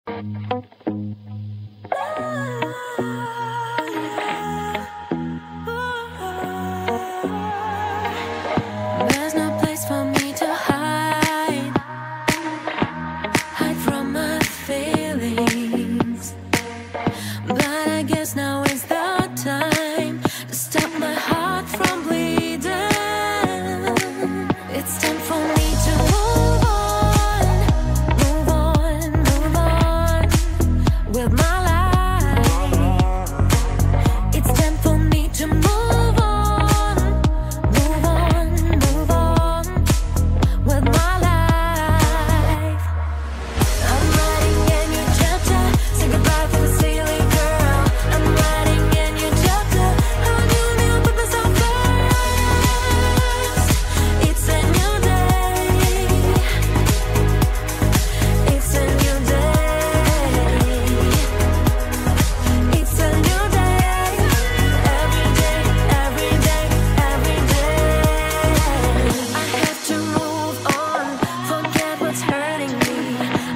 There's no place for me to hide from my feelings. But I guess now is the time to stop my heart from bleeding. It's time for me to move on with my life. It's time for me to move on with my life. I'm writing a new chapter, say goodbye to the silly girl. I'm writing a new chapter, how you knew put myself first. It's a new day, it's a new day, it's a new day, every day, every day, every day. I have to move on, forget what's hurting me.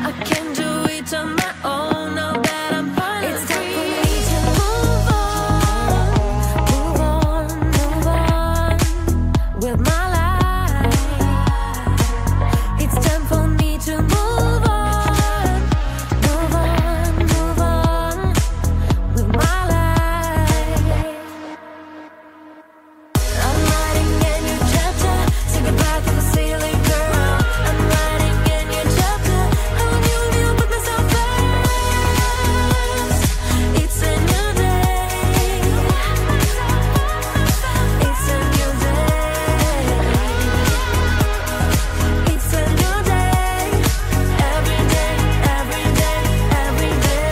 I can do it on my own now that I'm finally free. It's time for me to move on with my life. It's time for me to move on with my life. I'm writing a new chapter, say goodbye to the silly girl. I'm writing a new chapter, how you knew put myself first. It's a new day, it's a new day, it's a new day, every day, every day, every day.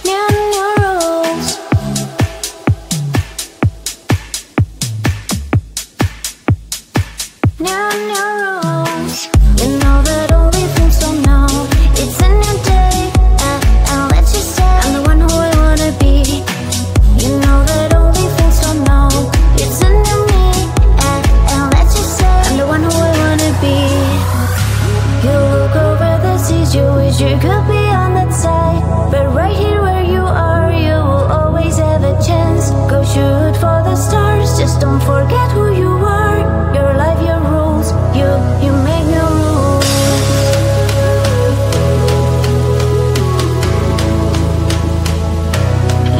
New rules. New rules. You know that only things don't know. It's a new day, and let's just say I'm the one who I wanna be. You know that only things don't know. It's a new me, and let's just say I'm the one who I wanna be. You look over the seas, you wish you could be on that side, but right here where you are, you will always have a chance. Go shoot for the stars, just don't forget who you are. Your life, your rules, you make new rules.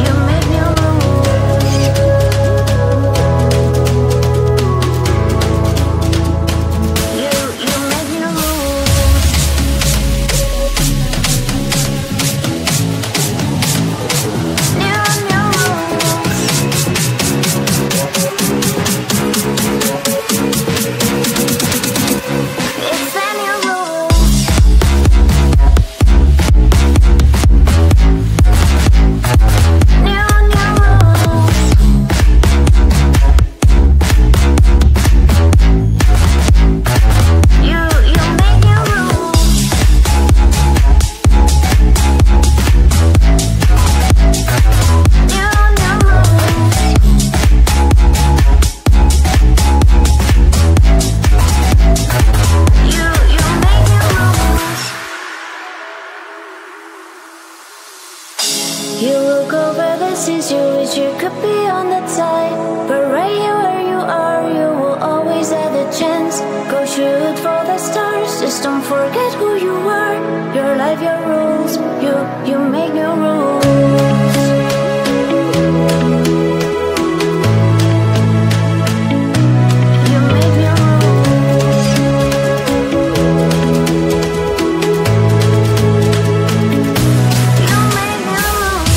You make new rules. You make new rules. New You look over the seas, you wish you could be on that side, but right here where you are, you will always have a chance. Go shoot for the stars, just don't forget who you are. Your life, your rules, you make new rules. You make new rules. You make new rules.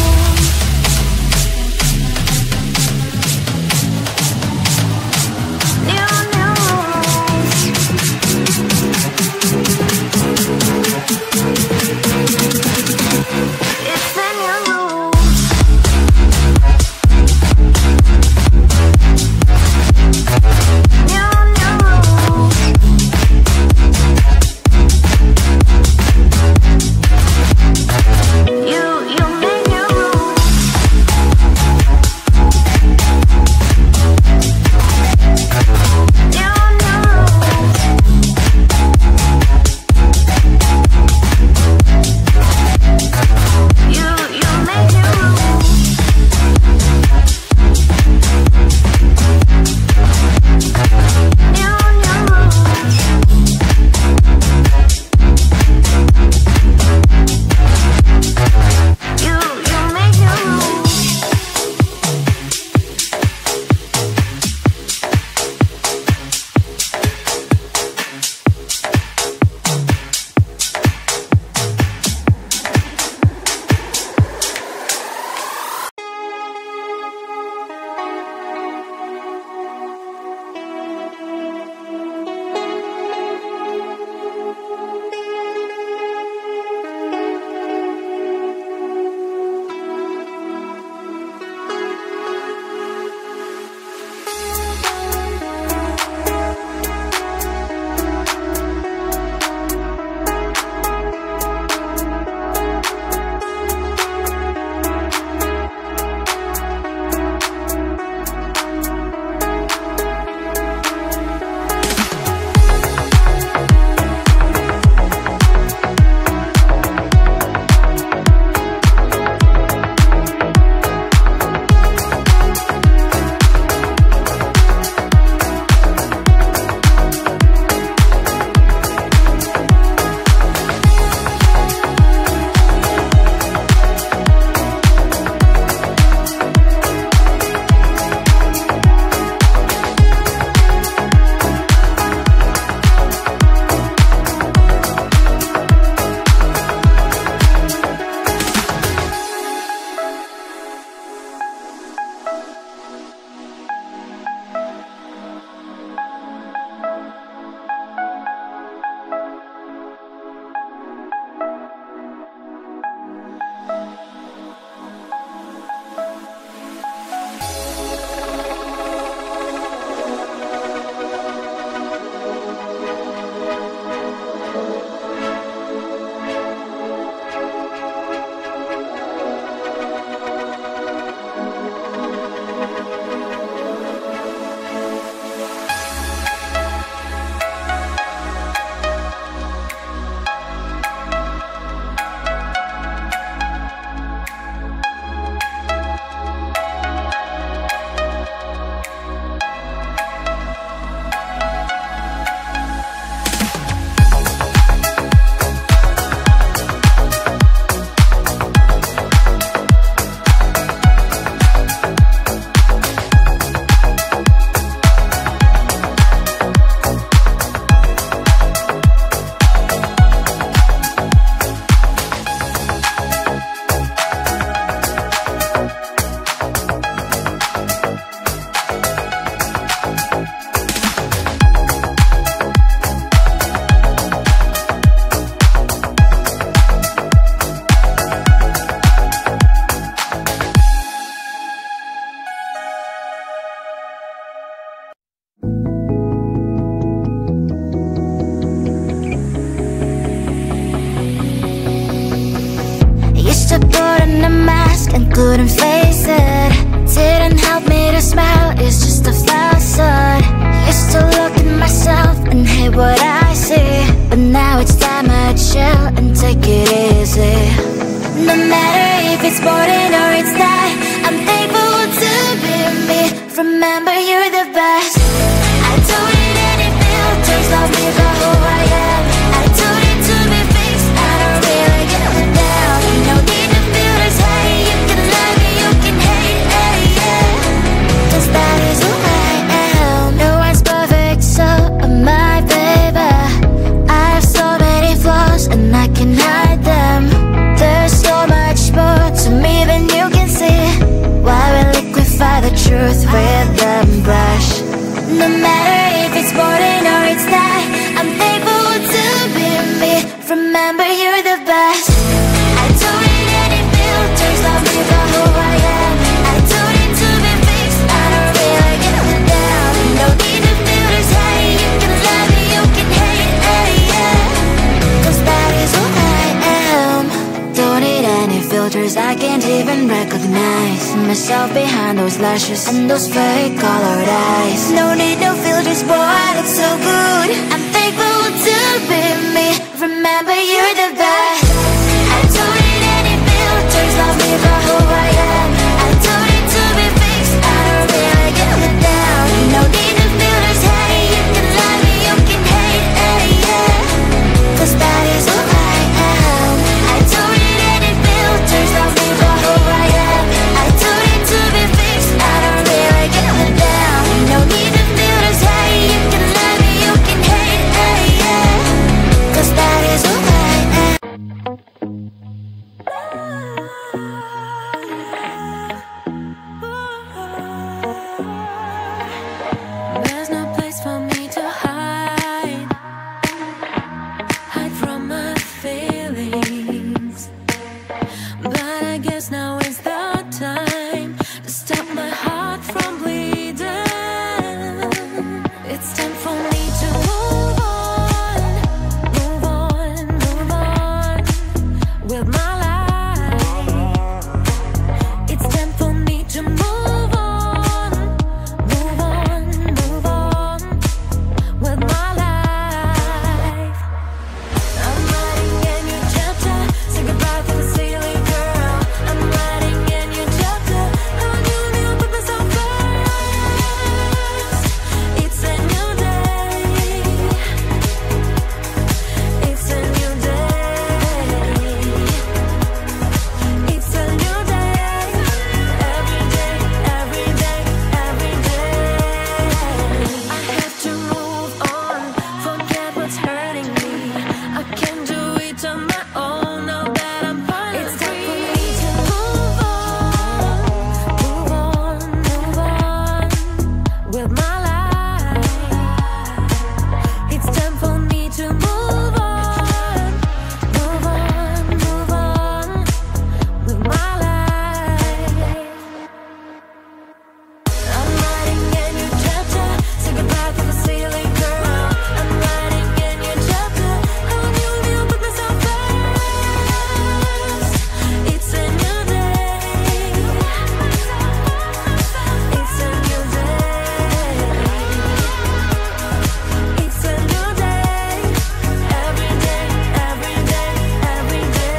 said didn't help me to smile, it's just a facade. Used to look at myself and hate what I see, but now it's time I chill and take it easy. No matter if it's boring or it's not, I'm thankful to be me. Remember, you're the best. I don't need any filters, love me for who I am. I don't need to be fixed, I don't really give a damn. No need to filters, hey, you can love me, you can hate, hey, yeah. Cause that is who I am. No one's perfect, so am I, baby. I have so many flaws and I can hide them. There's so much more to me than you can see. Why we liquefy the truth with the brush? No matter if it's boring or it's not, I'm thankful to be me. Remember, you're the best. I don't need any filters, love me for who I am. I don't need to be fixed, I don't really give a damn. No need to filters, hey, you can love me, you can hate, hey, yeah. Cause that is who I am. Don't need any filters, I can't even recognize myself behind those lashes and those fake colored eyes. No need no filters, boy, I look so good. I'm thankful to be me. Remember, you're the best. I don't need any filters, love me for who I am. I don't need to be fixed, I don't really give a damn. No need no filters, hey, you can love me, you can hate, hey, yeah. Cause that is who I am. I don't need any filters, love me for who I am. I don't need to be fixed, I don't really give a damn. No need no filters, hey, you can love me, you can hate, hey, yeah. Cause that is who I am. There's no place for me to hide from my feelings. But I guess now is the time to stop my heart from bleeding. It's time for me to move on, move on, move on with my life. It's time for me to move on, move on, move on with my life. I'm writing a new chapter, say goodbye to the silly girl. I'm writing a new chapter, how you put myself first. It's a new day, it's a new day, it's a new day, every day, every day, every day. I have to move on, forget what's hurting me. I can do it on my own now that I'm finally free. It's time for me to move on, move on, move on with my life. It's time for me to move on, move on, move on with my life. I'm writing a new chapter, say goodbye to the silly girl. I'm writing a new chapter, how you put myself first. It's a new day, it's a new day, it's a new day, every day, every day, every day.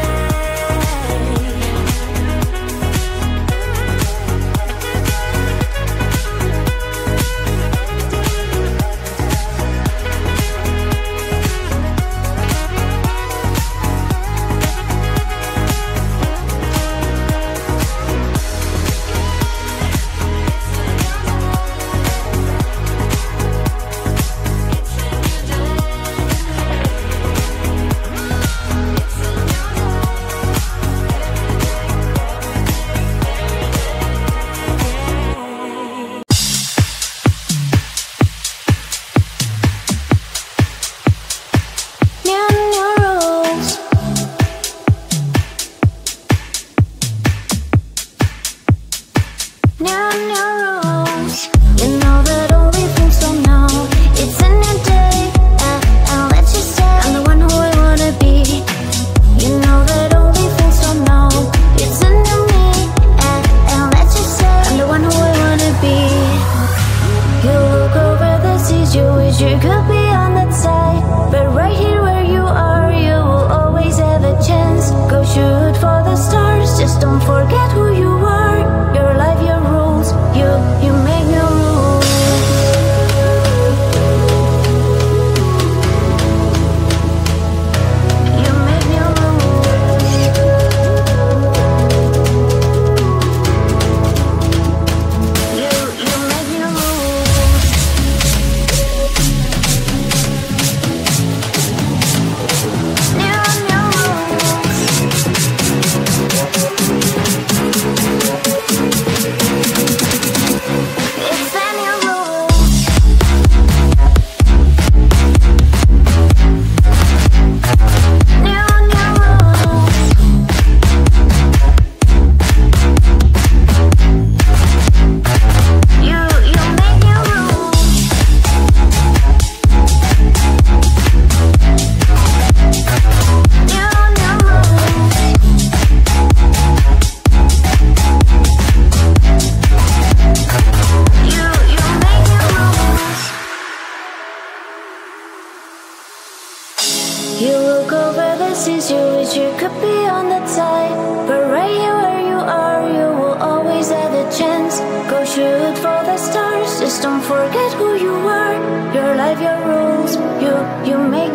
on the tide, but right here where you are, you will always have a chance. Go shoot for the stars, just don't forget who you are. Your life, your rules, you make